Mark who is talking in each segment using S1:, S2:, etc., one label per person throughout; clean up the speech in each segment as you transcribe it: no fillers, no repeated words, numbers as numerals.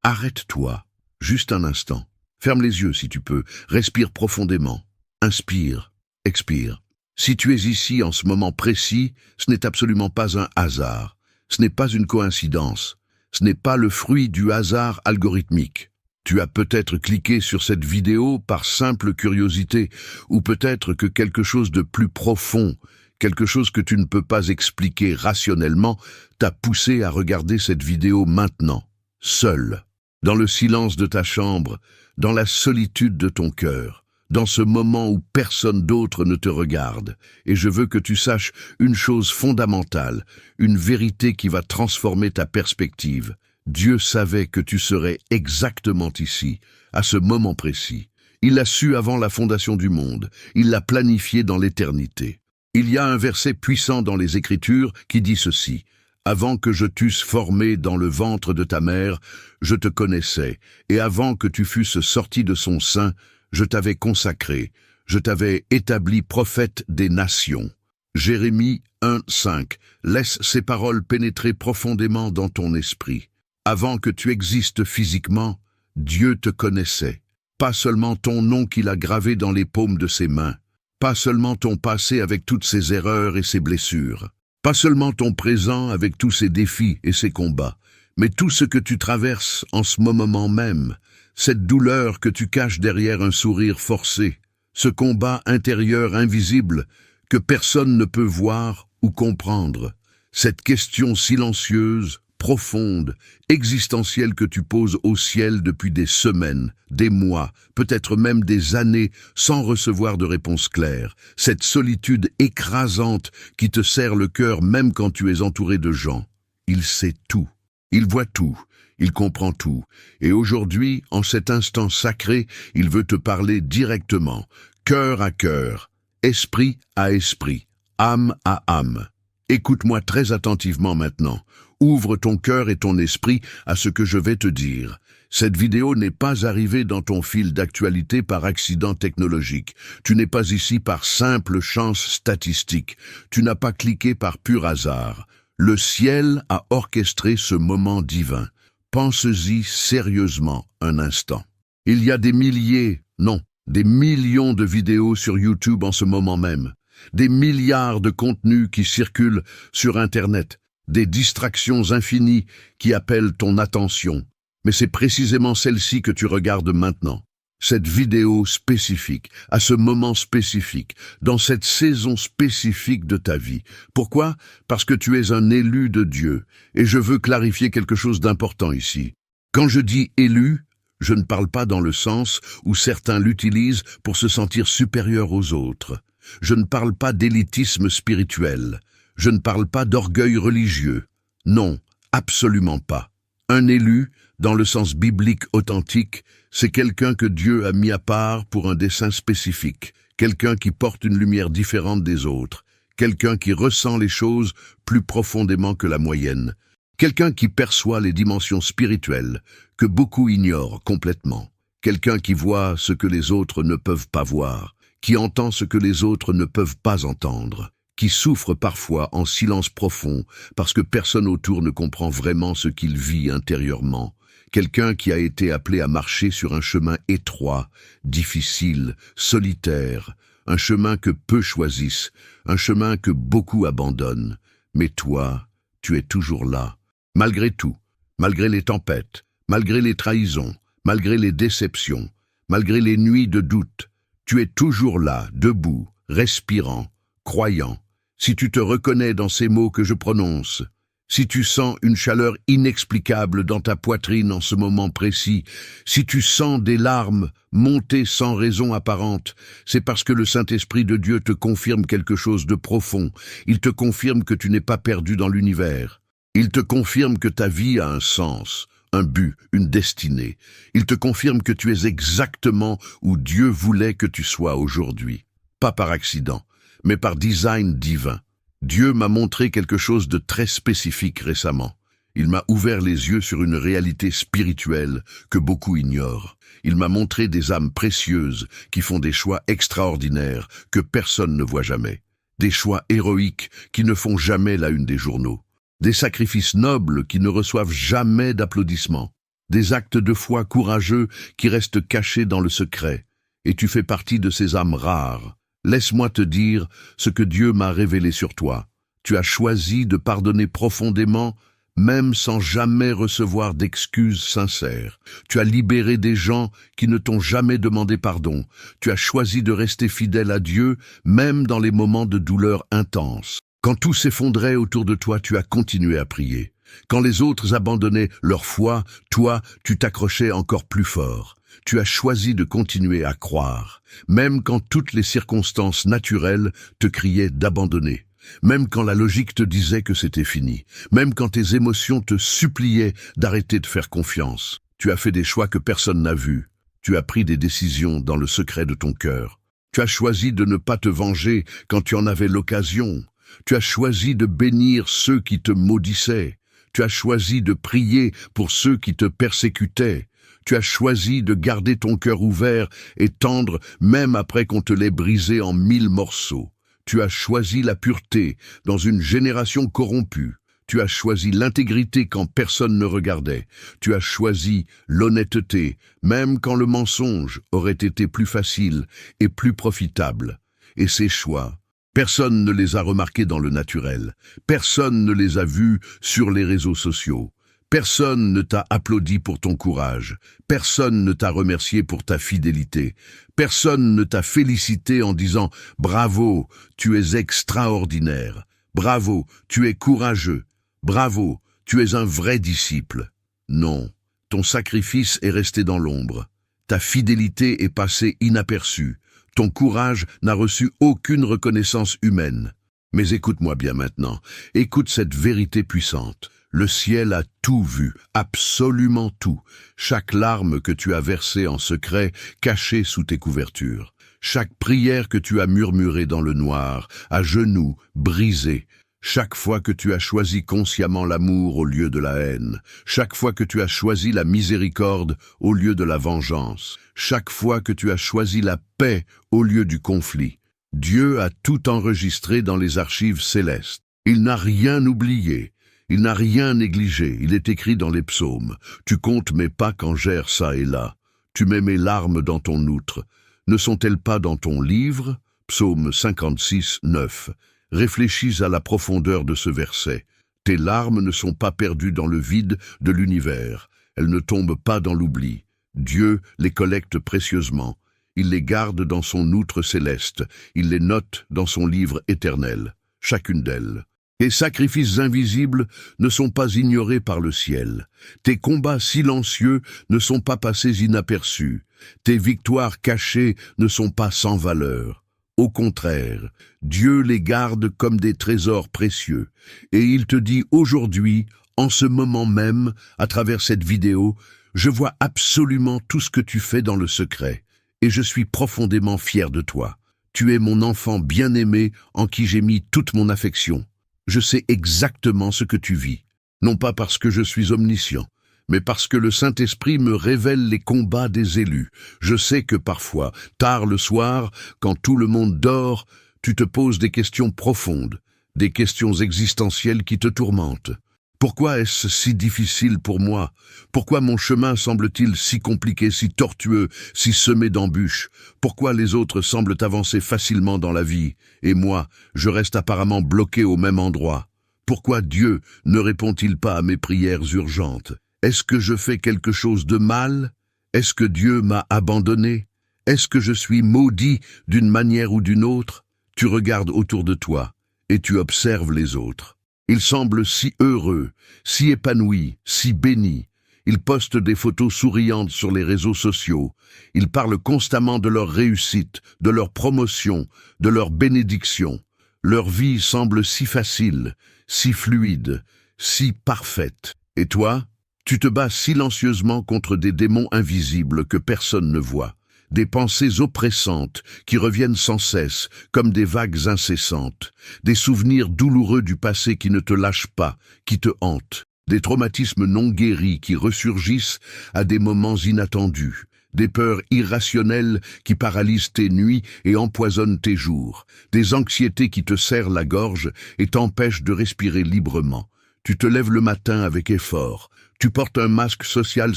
S1: Arrête-toi, juste un instant. Ferme les yeux si tu peux, respire profondément. Inspire, expire. Si tu es ici en ce moment précis, ce n'est absolument pas un hasard. Ce n'est pas une coïncidence. Ce n'est pas le fruit du hasard algorithmique. Tu as peut-être cliqué sur cette vidéo par simple curiosité, ou peut-être que quelque chose de plus profond, quelque chose que tu ne peux pas expliquer rationnellement, t'a poussé à regarder cette vidéo maintenant, seul, dans le silence de ta chambre, dans la solitude de ton cœur, dans ce moment où personne d'autre ne te regarde. Et je veux que tu saches une chose fondamentale, une vérité qui va transformer ta perspective. Dieu savait que tu serais exactement ici, à ce moment précis. Il l'a su avant la fondation du monde. Il l'a planifié dans l'éternité. Il y a un verset puissant dans les Écritures qui dit ceci: « Avant que je t'eusse formé dans le ventre de ta mère, je te connaissais, et avant que tu fusses sorti de son sein, je t'avais consacré, je t'avais établi prophète des nations. » Jérémie 1:5. Laisse ces paroles pénétrer profondément dans ton esprit. Avant que tu existes physiquement, Dieu te connaissait. Pas seulement ton nom qu'il a gravé dans les paumes de ses mains, pas seulement ton passé avec toutes ses erreurs et ses blessures, pas seulement ton présent avec tous ses défis et ses combats, mais tout ce que tu traverses en ce moment même, cette douleur que tu caches derrière un sourire forcé, ce combat intérieur invisible que personne ne peut voir ou comprendre, cette question silencieuse, profonde, existentielle que tu poses au ciel depuis des semaines, des mois, peut-être même des années, sans recevoir de réponse claire, cette solitude écrasante qui te serre le cœur même quand tu es entouré de gens. Il sait tout, il voit tout, il comprend tout, et aujourd'hui, en cet instant sacré, il veut te parler directement, cœur à cœur, esprit à esprit, âme à âme. Écoute-moi très attentivement maintenant. Ouvre ton cœur et ton esprit à ce que je vais te dire. Cette vidéo n'est pas arrivée dans ton fil d'actualité par accident technologique. Tu n'es pas ici par simple chance statistique. Tu n'as pas cliqué par pur hasard. Le ciel a orchestré ce moment divin. Pense-y sérieusement un instant. Il y a des milliers, non, des millions de vidéos sur YouTube en ce moment même. Des milliards de contenus qui circulent sur Internet. Des distractions infinies qui appellent ton attention. Mais c'est précisément celle-ci que tu regardes maintenant. Cette vidéo spécifique, à ce moment spécifique, dans cette saison spécifique de ta vie. Pourquoi? Parce que tu es un élu de Dieu. Et je veux clarifier quelque chose d'important ici. Quand je dis élu, je ne parle pas dans le sens où certains l'utilisent pour se sentir supérieur aux autres. Je ne parle pas d'élitisme spirituel. Je ne parle pas d'orgueil religieux. Non, absolument pas. Un élu, dans le sens biblique authentique, c'est quelqu'un que Dieu a mis à part pour un dessein spécifique, quelqu'un qui porte une lumière différente des autres, quelqu'un qui ressent les choses plus profondément que la moyenne, quelqu'un qui perçoit les dimensions spirituelles que beaucoup ignorent complètement, quelqu'un qui voit ce que les autres ne peuvent pas voir, qui entend ce que les autres ne peuvent pas entendre, qui souffre parfois en silence profond parce que personne autour ne comprend vraiment ce qu'il vit intérieurement. Quelqu'un qui a été appelé à marcher sur un chemin étroit, difficile, solitaire, un chemin que peu choisissent, un chemin que beaucoup abandonnent. Mais toi, tu es toujours là, malgré tout, malgré les tempêtes, malgré les trahisons, malgré les déceptions, malgré les nuits de doute. Tu es toujours là, debout, respirant, croyant. Si tu te reconnais dans ces mots que je prononce, si tu sens une chaleur inexplicable dans ta poitrine en ce moment précis, si tu sens des larmes monter sans raison apparente, c'est parce que le Saint-Esprit de Dieu te confirme quelque chose de profond. Il te confirme que tu n'es pas perdu dans l'univers. Il te confirme que ta vie a un sens, un but, une destinée. Il te confirme que tu es exactement où Dieu voulait que tu sois aujourd'hui. Pas par accident, mais par design divin. Dieu m'a montré quelque chose de très spécifique récemment. Il m'a ouvert les yeux sur une réalité spirituelle que beaucoup ignorent. Il m'a montré des âmes précieuses qui font des choix extraordinaires que personne ne voit jamais. Des choix héroïques qui ne font jamais la une des journaux. Des sacrifices nobles qui ne reçoivent jamais d'applaudissements. des actes de foi courageux qui restent cachés dans le secret, et tu fais partie de ces âmes rares. Laisse-moi te dire ce que Dieu m'a révélé sur toi. Tu as choisi de pardonner profondément, même sans jamais recevoir d'excuses sincères. Tu as libéré des gens qui ne t'ont jamais demandé pardon. Tu as choisi de rester fidèle à Dieu, même dans les moments de douleur intense. Quand tout s'effondrait autour de toi, tu as continué à prier. Quand les autres abandonnaient leur foi, toi, tu t'accrochais encore plus fort. Tu as choisi de continuer à croire, même quand toutes les circonstances naturelles te criaient d'abandonner. Même quand la logique te disait que c'était fini, même quand tes émotions te suppliaient d'arrêter de faire confiance, tu as fait des choix que personne n'a vus. Tu as pris des décisions dans le secret de ton cœur. Tu as choisi de ne pas te venger quand tu en avais l'occasion. Tu as choisi de bénir ceux qui te maudissaient. Tu as choisi de prier pour ceux qui te persécutaient. Tu as choisi de garder ton cœur ouvert et tendre même après qu'on te l'ait brisé en 1000 morceaux. Tu as choisi la pureté dans une génération corrompue. Tu as choisi l'intégrité quand personne ne regardait. Tu as choisi l'honnêteté, même quand le mensonge aurait été plus facile et plus profitable. Et ces choix, personne ne les a remarqués dans le naturel. Personne ne les a vus sur les réseaux sociaux. Personne ne t'a applaudi pour ton courage. Personne ne t'a remercié pour ta fidélité. Personne ne t'a félicité en disant « Bravo, tu es extraordinaire. Bravo, tu es courageux. Bravo, tu es un vrai disciple. » Non, ton sacrifice est resté dans l'ombre. Ta fidélité est passée inaperçue. Ton courage n'a reçu aucune reconnaissance humaine. Mais écoute-moi bien maintenant. Écoute cette vérité puissante. Le ciel a tout vu, absolument tout. Chaque larme que tu as versée en secret, cachée sous tes couvertures. Chaque prière que tu as murmurée dans le noir, à genoux, brisée. Chaque fois que tu as choisi consciemment l'amour au lieu de la haine. Chaque fois que tu as choisi la miséricorde au lieu de la vengeance. Chaque fois que tu as choisi la paix au lieu du conflit. Dieu a tout enregistré dans les archives célestes. Il n'a rien oublié. Il n'a rien négligé, il est écrit dans les psaumes. Tu comptes mes pas quand j'erre ça et là. Tu mets mes larmes dans ton outre. Ne sont-elles pas dans ton livre? Psaume 56, 9. Réfléchis à la profondeur de ce verset. Tes larmes ne sont pas perdues dans le vide de l'univers. Elles ne tombent pas dans l'oubli. Dieu les collecte précieusement. Il les garde dans son outre céleste. Il les note dans son livre éternel. Chacune d'elles. Tes sacrifices invisibles ne sont pas ignorés par le ciel. Tes combats silencieux ne sont pas passés inaperçus. Tes victoires cachées ne sont pas sans valeur. Au contraire, Dieu les garde comme des trésors précieux. Et il te dit aujourd'hui, en ce moment même, à travers cette vidéo, je vois absolument tout ce que tu fais dans le secret. Et je suis profondément fier de toi. Tu es mon enfant bien-aimé en qui j'ai mis toute mon affection. Je sais exactement ce que tu vis, non pas parce que je suis omniscient, mais parce que le Saint-Esprit me révèle les combats des élus. Je sais que parfois, tard le soir, quand tout le monde dort, tu te poses des questions profondes, des questions existentielles qui te tourmentent. Pourquoi est-ce si difficile pour moi? Pourquoi mon chemin semble-t-il si compliqué, si tortueux, si semé d'embûches? Pourquoi les autres semblent avancer facilement dans la vie, et moi, je reste apparemment bloqué au même endroit? Pourquoi Dieu ne répond-il pas à mes prières urgentes? Est-ce que je fais quelque chose de mal? Est-ce que Dieu m'a abandonné? Est-ce que je suis maudit d'une manière ou d'une autre? Tu regardes autour de toi, et tu observes les autres. Ils semblent si heureux, si épanouis, si bénis. Ils postent des photos souriantes sur les réseaux sociaux. Ils parlent constamment de leur réussite, de leur promotion, de leur bénédiction. Leur vie semble si facile, si fluide, si parfaite. Et toi, tu te bats silencieusement contre des démons invisibles que personne ne voit. Des pensées oppressantes qui reviennent sans cesse, comme des vagues incessantes, des souvenirs douloureux du passé qui ne te lâchent pas, qui te hantent, des traumatismes non guéris qui ressurgissent à des moments inattendus, des peurs irrationnelles qui paralysent tes nuits et empoisonnent tes jours, des anxiétés qui te serrent la gorge et t'empêchent de respirer librement. Tu te lèves le matin avec effort, Tu portes un masque social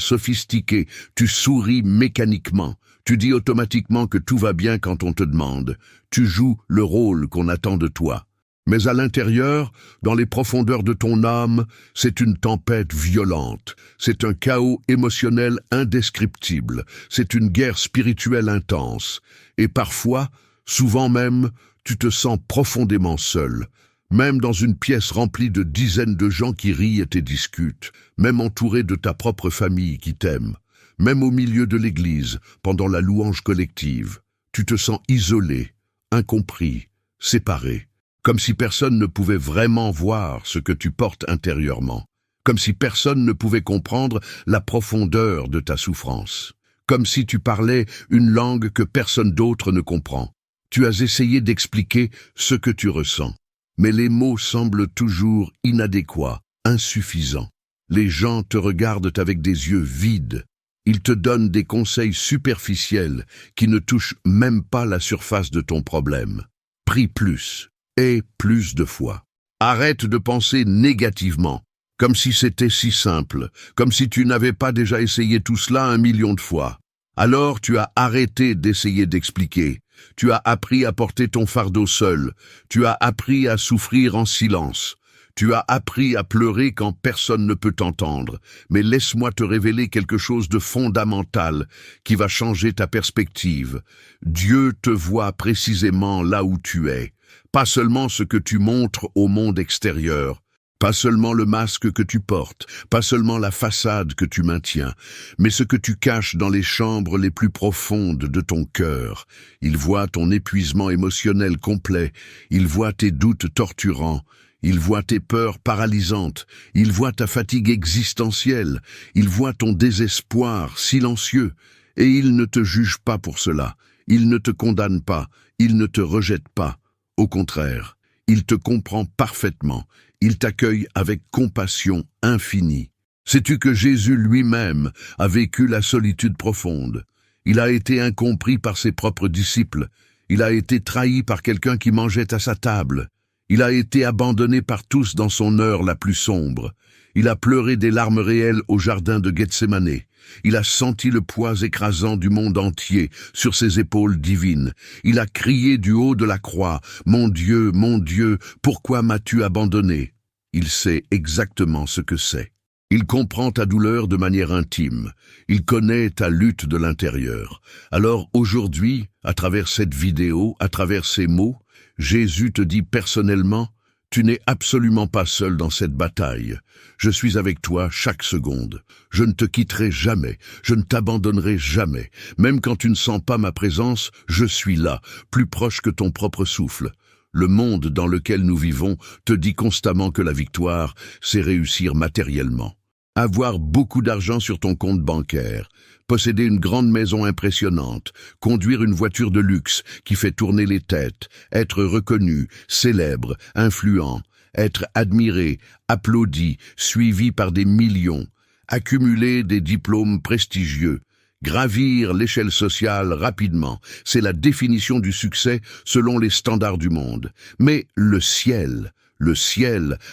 S1: sophistiqué, tu souris mécaniquement, tu dis automatiquement que tout va bien quand on te demande, tu joues le rôle qu'on attend de toi. Mais à l'intérieur, dans les profondeurs de ton âme, c'est une tempête violente, c'est un chaos émotionnel indescriptible, c'est une guerre spirituelle intense. Et parfois, souvent même, tu te sens profondément seul, même dans une pièce remplie de dizaines de gens qui rient et discutent, même entouré de ta propre famille qui t'aime, même au milieu de l'église, pendant la louange collective. Tu te sens isolé, incompris, séparé. Comme si personne ne pouvait vraiment voir ce que tu portes intérieurement, comme si personne ne pouvait comprendre la profondeur de ta souffrance, comme si tu parlais une langue que personne d'autre ne comprend. Tu as essayé d'expliquer ce que tu ressens, mais les mots semblent toujours inadéquats, insuffisants. Les gens te regardent avec des yeux vides. Ils te donnent des conseils superficiels qui ne touchent même pas la surface de ton problème. Prie plus. Et plus de fois. Arrête de penser négativement, comme si c'était si simple, comme si tu n'avais pas déjà essayé tout cela 1 million de fois. Alors tu as arrêté d'essayer d'expliquer. Tu as appris à porter ton fardeau seul. Tu as appris à souffrir en silence. Tu as appris à pleurer quand personne ne peut t'entendre. Mais laisse-moi te révéler quelque chose de fondamental qui va changer ta perspective. Dieu te voit précisément là où tu es. Pas seulement ce que tu montres au monde extérieur, pas seulement le masque que tu portes, pas seulement la façade que tu maintiens, mais ce que tu caches dans les chambres les plus profondes de ton cœur. Il voit ton épuisement émotionnel complet, il voit tes doutes torturants, il voit tes peurs paralysantes, il voit ta fatigue existentielle, il voit ton désespoir silencieux, et il ne te juge pas pour cela, il ne te condamne pas, il ne te rejette pas. Au contraire, il te comprend parfaitement, il t'accueille avec compassion infinie. Sais-tu que Jésus lui-même a vécu la solitude profonde? Il a été incompris par ses propres disciples, il a été trahi par quelqu'un qui mangeait à sa table, il a été abandonné par tous dans son heure la plus sombre, il a pleuré des larmes réelles au jardin de Gethsémane. Il a senti le poids écrasant du monde entier sur ses épaules divines. Il a crié du haut de la croix, « Mon Dieu, pourquoi m'as-tu abandonné ?» Il sait exactement ce que c'est. Il comprend ta douleur de manière intime. Il connaît ta lutte de l'intérieur. Alors aujourd'hui, à travers cette vidéo, à travers ces mots, Jésus te dit personnellement, tu n'es absolument pas seul dans cette bataille. Je suis avec toi chaque seconde. Je ne te quitterai jamais. Je ne t'abandonnerai jamais. Même quand tu ne sens pas ma présence, je suis là, plus proche que ton propre souffle. Le monde dans lequel nous vivons te dit constamment que la victoire, c'est réussir matériellement. Avoir beaucoup d'argent sur ton compte bancaire, posséder une grande maison impressionnante, conduire une voiture de luxe qui fait tourner les têtes, être reconnu, célèbre, influent, être admiré, applaudi, suivi par des millions, accumuler des diplômes prestigieux, gravir l'échelle sociale rapidement, c'est la définition du succès selon les standards du monde. Mais le ciel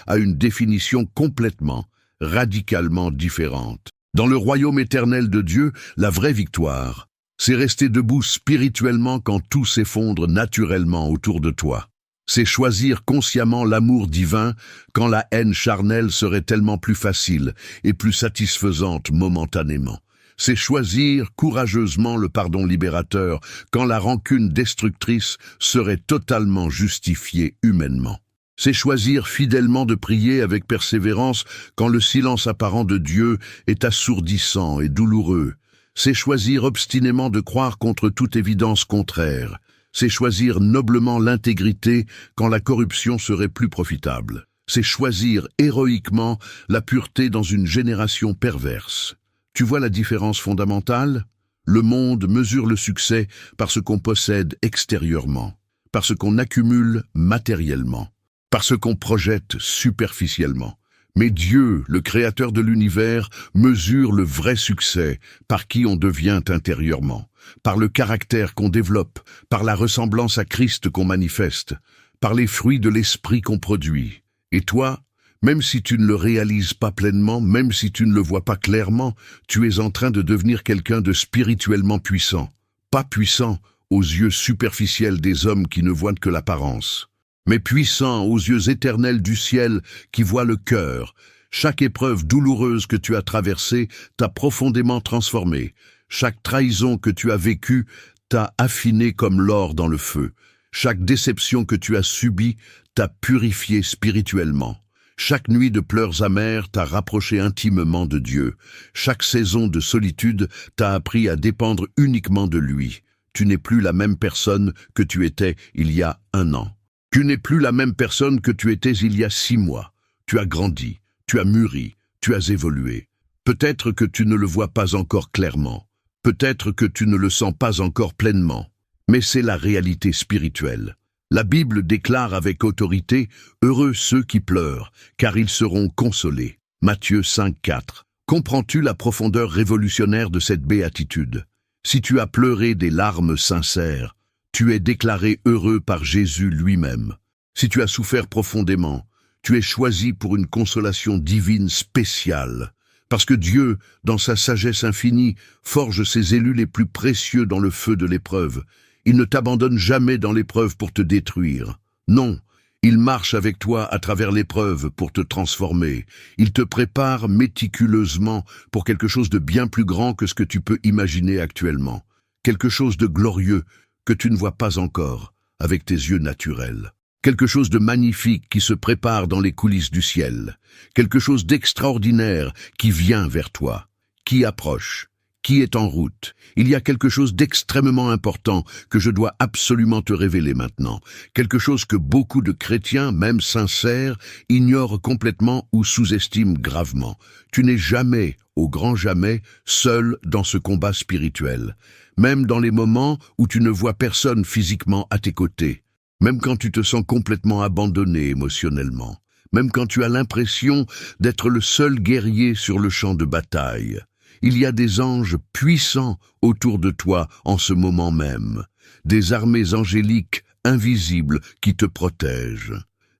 S1: a une définition complètement, radicalement différente. Dans le royaume éternel de Dieu, la vraie victoire, c'est rester debout spirituellement quand tout s'effondre naturellement autour de toi. C'est choisir consciemment l'amour divin quand la haine charnelle serait tellement plus facile et plus satisfaisante momentanément. C'est choisir courageusement le pardon libérateur quand la rancune destructrice serait totalement justifiée humainement. C'est choisir fidèlement de prier avec persévérance quand le silence apparent de Dieu est assourdissant et douloureux. C'est choisir obstinément de croire contre toute évidence contraire. C'est choisir noblement l'intégrité quand la corruption serait plus profitable. C'est choisir héroïquement la pureté dans une génération perverse. Tu vois la différence fondamentale? Le monde mesure le succès par ce qu'on possède extérieurement, par ce qu'on accumule matériellement, par ce qu'on projette superficiellement. Mais Dieu, le créateur de l'univers, mesure le vrai succès par qui on devient intérieurement, par le caractère qu'on développe, par la ressemblance à Christ qu'on manifeste, par les fruits de l'esprit qu'on produit. Et toi, Même si tu ne le réalises pas pleinement, même si tu ne le vois pas clairement, tu es en train de devenir quelqu'un de spirituellement puissant. Pas puissant aux yeux superficiels des hommes qui ne voient que l'apparence, mais puissant aux yeux éternels du ciel qui voient le cœur. Chaque épreuve douloureuse que tu as traversée t'a profondément transformé. Chaque trahison que tu as vécue t'a affiné comme l'or dans le feu. Chaque déception que tu as subie t'a purifié spirituellement. Chaque nuit de pleurs amers t'a rapproché intimement de Dieu. Chaque saison de solitude t'a appris à dépendre uniquement de lui. Tu n'es plus la même personne que tu étais il y a 1 an. Tu n'es plus la même personne que tu étais il y a 6 mois. Tu as grandi, tu as mûri, tu as évolué. Peut-être que tu ne le vois pas encore clairement. Peut-être que tu ne le sens pas encore pleinement. Mais c'est la réalité spirituelle. La Bible déclare avec autorité « Heureux ceux qui pleurent, car ils seront consolés ». Matthieu 5,4. Comprends-tu la profondeur révolutionnaire de cette béatitude? Si tu as pleuré des larmes sincères, tu es déclaré heureux par Jésus lui-même. Si tu as souffert profondément, tu es choisi pour une consolation divine spéciale. Parce que Dieu, dans sa sagesse infinie, forge ses élus les plus précieux dans le feu de l'épreuve. Il ne t'abandonne jamais dans l'épreuve pour te détruire. Non, il marche avec toi à travers l'épreuve pour te transformer. Il te prépare méticuleusement pour quelque chose de bien plus grand que ce que tu peux imaginer actuellement. Quelque chose de glorieux que tu ne vois pas encore avec tes yeux naturels. Quelque chose de magnifique qui se prépare dans les coulisses du ciel. Quelque chose d'extraordinaire qui vient vers toi, qui approche, qui est en route. Il y a quelque chose d'extrêmement important que je dois absolument te révéler maintenant. Quelque chose que beaucoup de chrétiens, même sincères, ignorent complètement ou sous-estiment gravement. Tu n'es jamais, au grand jamais, seul dans ce combat spirituel. Même dans les moments où tu ne vois personne physiquement à tes côtés. Même quand tu te sens complètement abandonné émotionnellement. Même quand tu as l'impression d'être le seul guerrier sur le champ de bataille. Il y a des anges puissants autour de toi en ce moment même, des armées angéliques invisibles qui te protègent,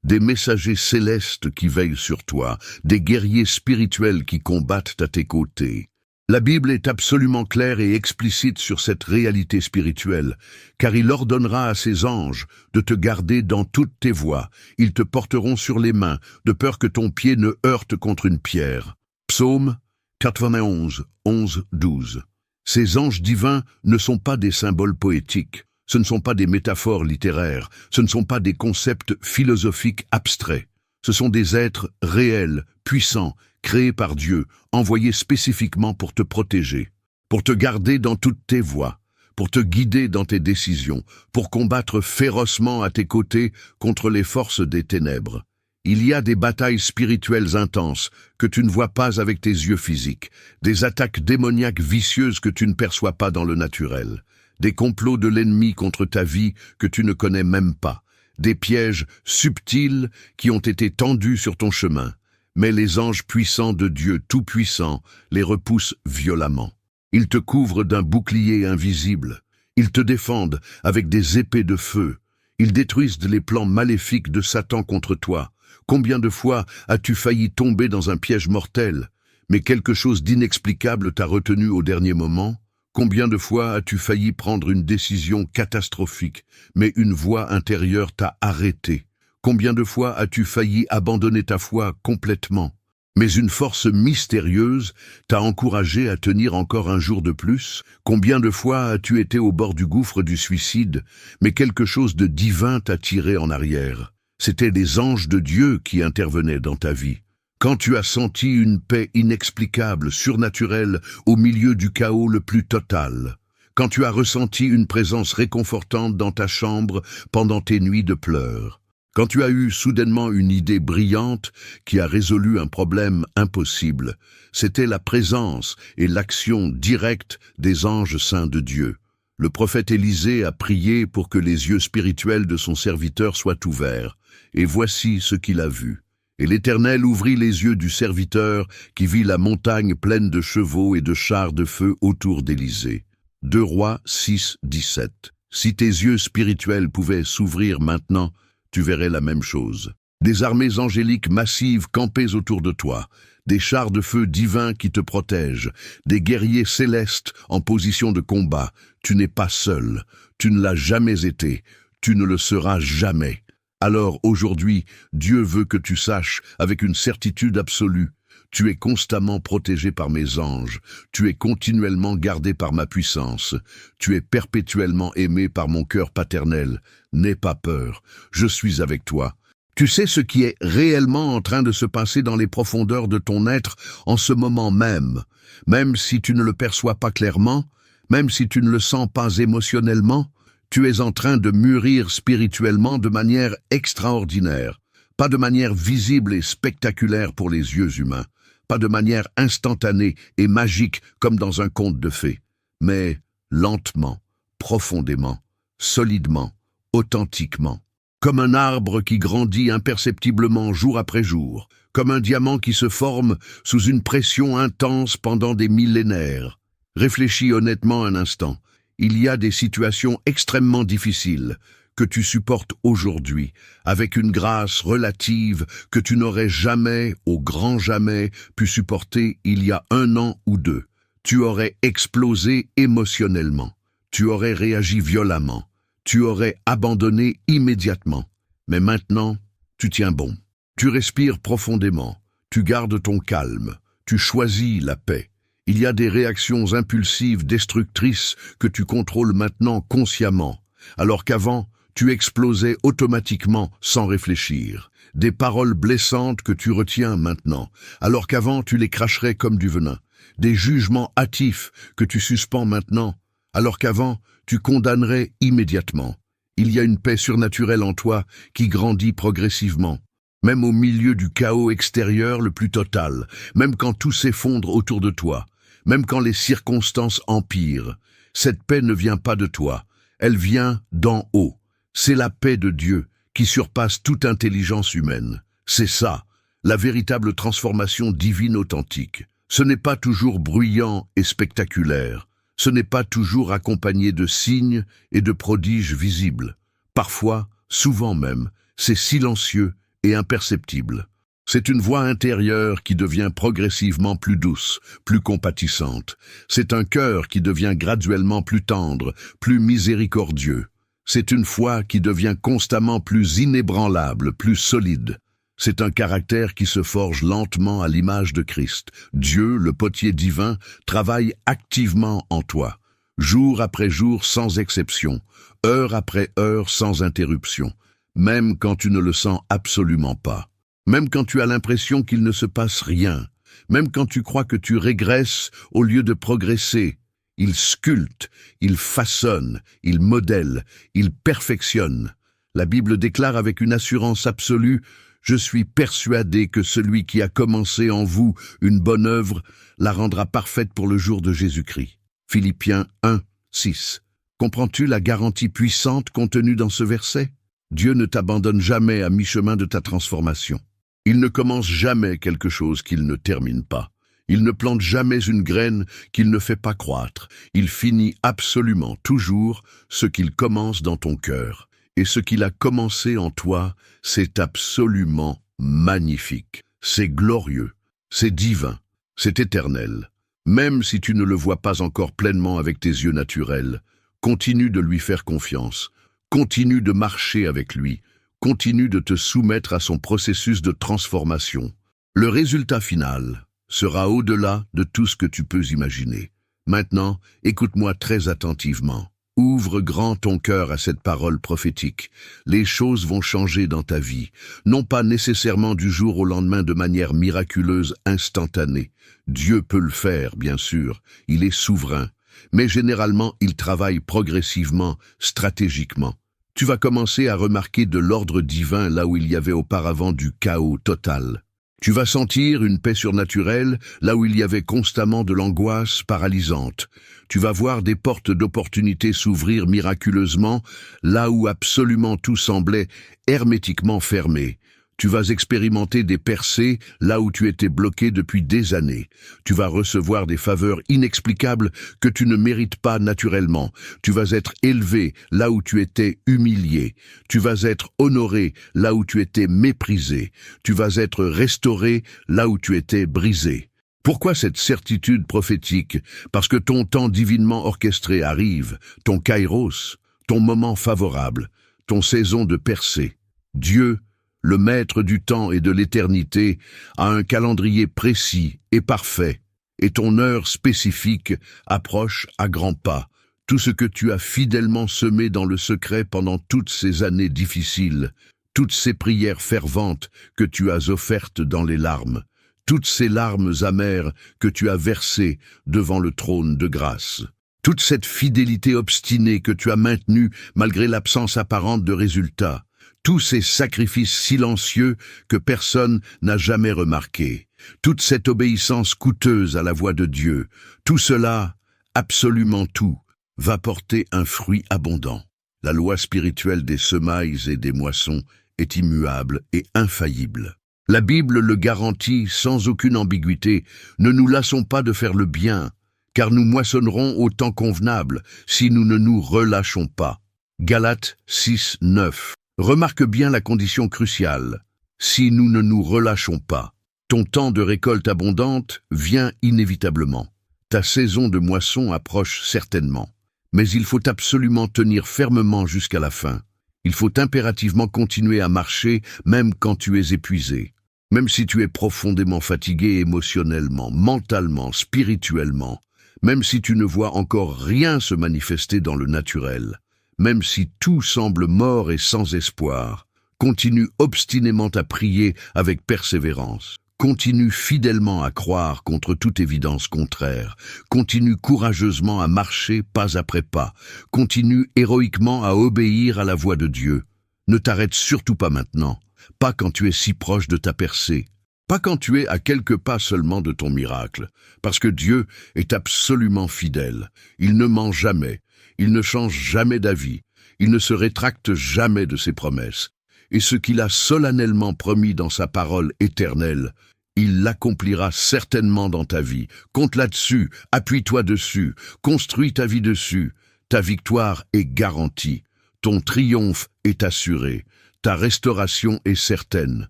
S1: des messagers célestes qui veillent sur toi, des guerriers spirituels qui combattent à tes côtés. La Bible est absolument claire et explicite sur cette réalité spirituelle, car il ordonnera à ses anges de te garder dans toutes tes voies. Ils te porteront sur les mains, de peur que ton pied ne heurte contre une pierre. Psaume 91, 11, 12. Ces anges divins ne sont pas des symboles poétiques, ce ne sont pas des métaphores littéraires, ce ne sont pas des concepts philosophiques abstraits. Ce sont des êtres réels, puissants, créés par Dieu, envoyés spécifiquement pour te protéger, pour te garder dans toutes tes voies, pour te guider dans tes décisions, pour combattre férocement à tes côtés contre les forces des ténèbres. Il y a des batailles spirituelles intenses que tu ne vois pas avec tes yeux physiques, des attaques démoniaques vicieuses que tu ne perçois pas dans le naturel, des complots de l'ennemi contre ta vie que tu ne connais même pas, des pièges subtils qui ont été tendus sur ton chemin. Mais les anges puissants de Dieu Tout-Puissant les repoussent violemment. Ils te couvrent d'un bouclier invisible. Ils te défendent avec des épées de feu. Ils détruisent les plans maléfiques de Satan contre toi. Combien de fois as-tu failli tomber dans un piège mortel, mais quelque chose d'inexplicable t'a retenu au dernier moment? Combien de fois as-tu failli prendre une décision catastrophique, mais une voix intérieure t'a arrêté? Combien de fois as-tu failli abandonner ta foi complètement? Mais une force mystérieuse t'a encouragé à tenir encore un jour de plus? Combien de fois as-tu été au bord du gouffre du suicide, mais quelque chose de divin t'a tiré en arrière? C'étaient les anges de Dieu qui intervenaient dans ta vie. Quand tu as senti une paix inexplicable, surnaturelle, au milieu du chaos le plus total. Quand tu as ressenti une présence réconfortante dans ta chambre pendant tes nuits de pleurs. Quand tu as eu soudainement une idée brillante qui a résolu un problème impossible. C'était la présence et l'action directe des anges saints de Dieu. Le prophète Élisée a prié pour que les yeux spirituels de son serviteur soient ouverts. Et voici ce qu'il a vu. Et l'Éternel ouvrit les yeux du serviteur qui vit la montagne pleine de chevaux et de chars de feu autour d'Élisée. 2 Rois 6, 17. Si tes yeux spirituels pouvaient s'ouvrir maintenant, tu verrais la même chose. Des armées angéliques massives campées autour de toi, des chars de feu divins qui te protègent, des guerriers célestes en position de combat. Tu n'es pas seul, tu ne l'as jamais été, tu ne le seras jamais. Alors aujourd'hui, Dieu veut que tu saches avec une certitude absolue: tu es constamment protégé par mes anges, tu es continuellement gardé par ma puissance, tu es perpétuellement aimé par mon cœur paternel. N'aie pas peur, je suis avec toi. Tu sais ce qui est réellement en train de se passer dans les profondeurs de ton être en ce moment même, même si tu ne le perçois pas clairement, même si tu ne le sens pas émotionnellement. Tu es en train de mûrir spirituellement de manière extraordinaire, pas de manière visible et spectaculaire pour les yeux humains, pas de manière instantanée et magique comme dans un conte de fées, mais lentement, profondément, solidement, authentiquement, comme un arbre qui grandit imperceptiblement jour après jour, comme un diamant qui se forme sous une pression intense pendant des millénaires. Réfléchis honnêtement un instant. Il y a des situations extrêmement difficiles que tu supportes aujourd'hui, avec une grâce relative que tu n'aurais jamais, au grand jamais, pu supporter il y a 1 an ou 2. Tu aurais explosé émotionnellement, tu aurais réagi violemment, tu aurais abandonné immédiatement. Mais maintenant, tu tiens bon. Tu respires profondément, tu gardes ton calme, tu choisis la paix. Il y a des réactions impulsives destructrices que tu contrôles maintenant consciemment, alors qu'avant, tu explosais automatiquement sans réfléchir. Des paroles blessantes que tu retiens maintenant, alors qu'avant tu les cracherais comme du venin. Des jugements hâtifs que tu suspends maintenant, alors qu'avant tu condamnerais immédiatement. Il y a une paix surnaturelle en toi qui grandit progressivement. Même au milieu du chaos extérieur le plus total, même quand tout s'effondre autour de toi, même quand les circonstances empirent, cette paix ne vient pas de toi, elle vient d'en haut. C'est la paix de Dieu qui surpasse toute intelligence humaine. C'est ça, la véritable transformation divine authentique. Ce n'est pas toujours bruyant et spectaculaire, ce n'est pas toujours accompagné de signes et de prodiges visibles. Parfois, souvent même, c'est silencieux et imperceptible. C'est une voix intérieure qui devient progressivement plus douce, plus compatissante. C'est un cœur qui devient graduellement plus tendre, plus miséricordieux. C'est une foi qui devient constamment plus inébranlable, plus solide. C'est un caractère qui se forge lentement à l'image de Christ. Dieu, le potier divin, travaille activement en toi, jour après jour sans exception, heure après heure sans interruption, même quand tu ne le sens absolument pas. Même quand tu as l'impression qu'il ne se passe rien, même quand tu crois que tu régresses au lieu de progresser, il sculpte, il façonne, il modèle, il perfectionne. La Bible déclare avec une assurance absolue: « Je suis persuadé que celui qui a commencé en vous une bonne œuvre la rendra parfaite pour le jour de Jésus-Christ. » Philippiens 1, 6. Comprends-tu la garantie puissante contenue dans ce verset? Dieu ne t'abandonne jamais à mi-chemin de ta transformation. Il ne commence jamais quelque chose qu'il ne termine pas. Il ne plante jamais une graine qu'il ne fait pas croître. Il finit absolument toujours ce qu'il commence dans ton cœur. Et ce qu'il a commencé en toi, c'est absolument magnifique. C'est glorieux, c'est divin, c'est éternel. Même si tu ne le vois pas encore pleinement avec tes yeux naturels, continue de lui faire confiance. Continue de marcher avec lui. Continue de te soumettre à son processus de transformation. Le résultat final sera au-delà de tout ce que tu peux imaginer. Maintenant, écoute-moi très attentivement. Ouvre grand ton cœur à cette parole prophétique. Les choses vont changer dans ta vie, non pas nécessairement du jour au lendemain de manière miraculeuse, instantanée. Dieu peut le faire, bien sûr, il est souverain, mais généralement il travaille progressivement, stratégiquement. Tu vas commencer à remarquer de l'ordre divin là où il y avait auparavant du chaos total. Tu vas sentir une paix surnaturelle là où il y avait constamment de l'angoisse paralysante. Tu vas voir des portes d'opportunités s'ouvrir miraculeusement là où absolument tout semblait hermétiquement fermé. Tu vas expérimenter des percées là où tu étais bloqué depuis des années. Tu vas recevoir des faveurs inexplicables que tu ne mérites pas naturellement. Tu vas être élevé là où tu étais humilié. Tu vas être honoré là où tu étais méprisé. Tu vas être restauré là où tu étais brisé. Pourquoi cette certitude prophétique? Parce que ton temps divinement orchestré arrive, ton kairos, ton moment favorable, ton saison de percée. Dieu, le maître du temps et de l'éternité, a un calendrier précis et parfait, et ton heure spécifique approche à grands pas. Tout ce que tu as fidèlement semé dans le secret pendant toutes ces années difficiles, toutes ces prières ferventes que tu as offertes dans les larmes, toutes ces larmes amères que tu as versées devant le trône de grâce. Toute cette fidélité obstinée que tu as maintenue malgré l'absence apparente de résultats. Tous ces sacrifices silencieux que personne n'a jamais remarqués. Toute cette obéissance coûteuse à la voix de Dieu. Tout cela, absolument tout, va porter un fruit abondant. La loi spirituelle des semailles et des moissons est immuable et infaillible. La Bible le garantit sans aucune ambiguïté. Ne nous lassons pas de faire le bien, car nous moissonnerons au temps convenable si nous ne nous relâchons pas. Galates 6, 9. Remarque bien la condition cruciale. Si nous ne nous relâchons pas, ton temps de récolte abondante vient inévitablement. Ta saison de moisson approche certainement. Mais il faut absolument tenir fermement jusqu'à la fin. Il faut impérativement continuer à marcher même quand tu es épuisé. Même si tu es profondément fatigué émotionnellement, mentalement, spirituellement, même si tu ne vois encore rien se manifester dans le naturel, même si tout semble mort et sans espoir, continue obstinément à prier avec persévérance. Continue fidèlement à croire contre toute évidence contraire. Continue courageusement à marcher pas après pas. Continue héroïquement à obéir à la voix de Dieu. Ne t'arrête surtout pas maintenant. Pas quand tu es si proche de ta percée. Pas quand tu es à quelques pas seulement de ton miracle. Parce que Dieu est absolument fidèle. Il ne ment jamais. Il ne change jamais d'avis. Il ne se rétracte jamais de ses promesses. Et ce qu'il a solennellement promis dans sa parole éternelle, il l'accomplira certainement dans ta vie. Compte là-dessus, appuie-toi dessus, construis ta vie dessus. Ta victoire est garantie. Ton triomphe est assuré. Ta restauration est certaine.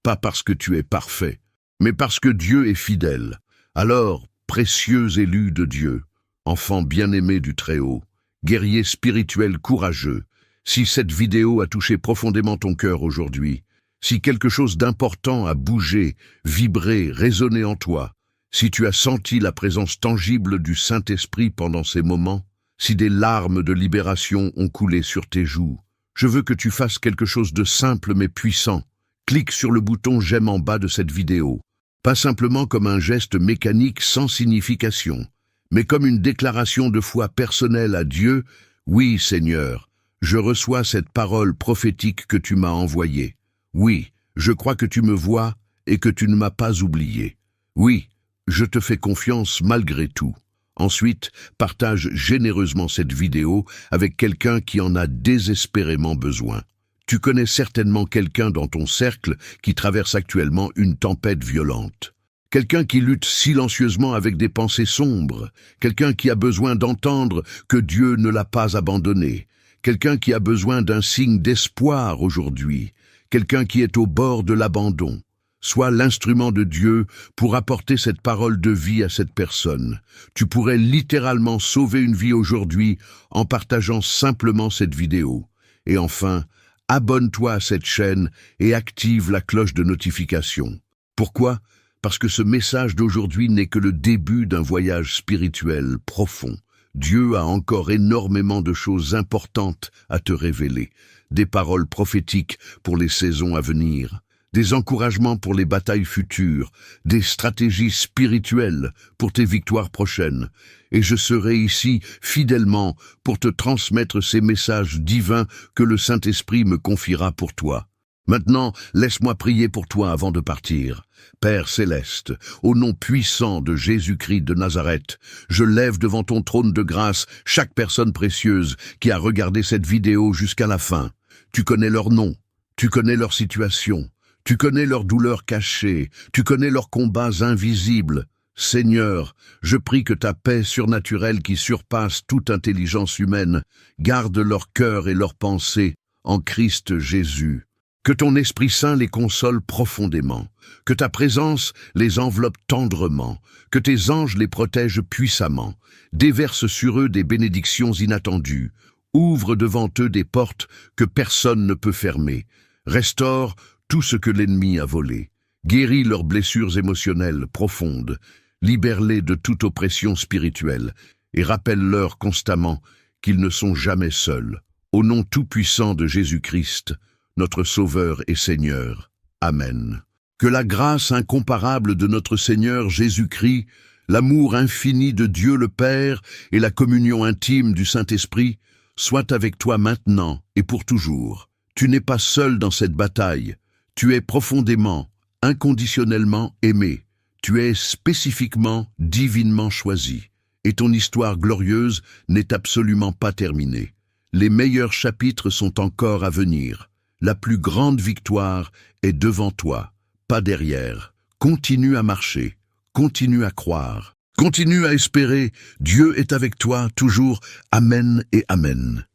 S1: Pas parce que tu es parfait, mais parce que Dieu est fidèle. Alors, précieux élu de Dieu, enfant bien-aimé du Très-Haut, guerrier spirituel courageux, si cette vidéo a touché profondément ton cœur aujourd'hui, si quelque chose d'important a bougé, vibré, résonné en toi, si tu as senti la présence tangible du Saint-Esprit pendant ces moments, si des larmes de libération ont coulé sur tes joues, je veux que tu fasses quelque chose de simple mais puissant. Clique sur le bouton « J'aime » en bas de cette vidéo. Pas simplement comme un geste mécanique sans signification, mais comme une déclaration de foi personnelle à Dieu. Oui, Seigneur, je reçois cette parole prophétique que tu m'as envoyée. Oui, je crois que tu me vois et que tu ne m'as pas oublié. Oui, je te fais confiance malgré tout. Ensuite, partage généreusement cette vidéo avec quelqu'un qui en a désespérément besoin. Tu connais certainement quelqu'un dans ton cercle qui traverse actuellement une tempête violente. Quelqu'un qui lutte silencieusement avec des pensées sombres. Quelqu'un qui a besoin d'entendre que Dieu ne l'a pas abandonné. Quelqu'un qui a besoin d'un signe d'espoir aujourd'hui. Quelqu'un qui est au bord de l'abandon. Sois l'instrument de Dieu pour apporter cette parole de vie à cette personne. Tu pourrais littéralement sauver une vie aujourd'hui en partageant simplement cette vidéo. Et enfin, abonne-toi à cette chaîne et active la cloche de notification. Pourquoi? Parce que ce message d'aujourd'hui n'est que le début d'un voyage spirituel profond. Dieu a encore énormément de choses importantes à te révéler. Des paroles prophétiques pour les saisons à venir. Des encouragements pour les batailles futures, des stratégies spirituelles pour tes victoires prochaines. Et je serai ici fidèlement pour te transmettre ces messages divins que le Saint-Esprit me confiera pour toi. Maintenant, laisse-moi prier pour toi avant de partir. Père céleste, au nom puissant de Jésus-Christ de Nazareth, je lève devant ton trône de grâce chaque personne précieuse qui a regardé cette vidéo jusqu'à la fin. Tu connais leur nom, tu connais leur situation. Tu connais leurs douleurs cachées, tu connais leurs combats invisibles. Seigneur, je prie que ta paix surnaturelle qui surpasse toute intelligence humaine garde leur cœur et leurs pensées en Christ Jésus. Que ton Esprit Saint les console profondément, que ta présence les enveloppe tendrement, que tes anges les protègent puissamment, déverse sur eux des bénédictions inattendues, ouvre devant eux des portes que personne ne peut fermer, restaure tout ce que l'ennemi a volé, guéris leurs blessures émotionnelles profondes, libère-les de toute oppression spirituelle et rappelle-leur constamment qu'ils ne sont jamais seuls. Au nom tout-puissant de Jésus-Christ, notre Sauveur et Seigneur. Amen. Que la grâce incomparable de notre Seigneur Jésus-Christ, l'amour infini de Dieu le Père et la communion intime du Saint-Esprit soient avec toi maintenant et pour toujours. Tu n'es pas seul dans cette bataille. Tu es profondément, inconditionnellement aimé. Tu es spécifiquement, divinement choisi. Et ton histoire glorieuse n'est absolument pas terminée. Les meilleurs chapitres sont encore à venir. La plus grande victoire est devant toi, pas derrière. Continue à marcher, continue à croire, continue à espérer. Dieu est avec toi toujours. Amen et Amen.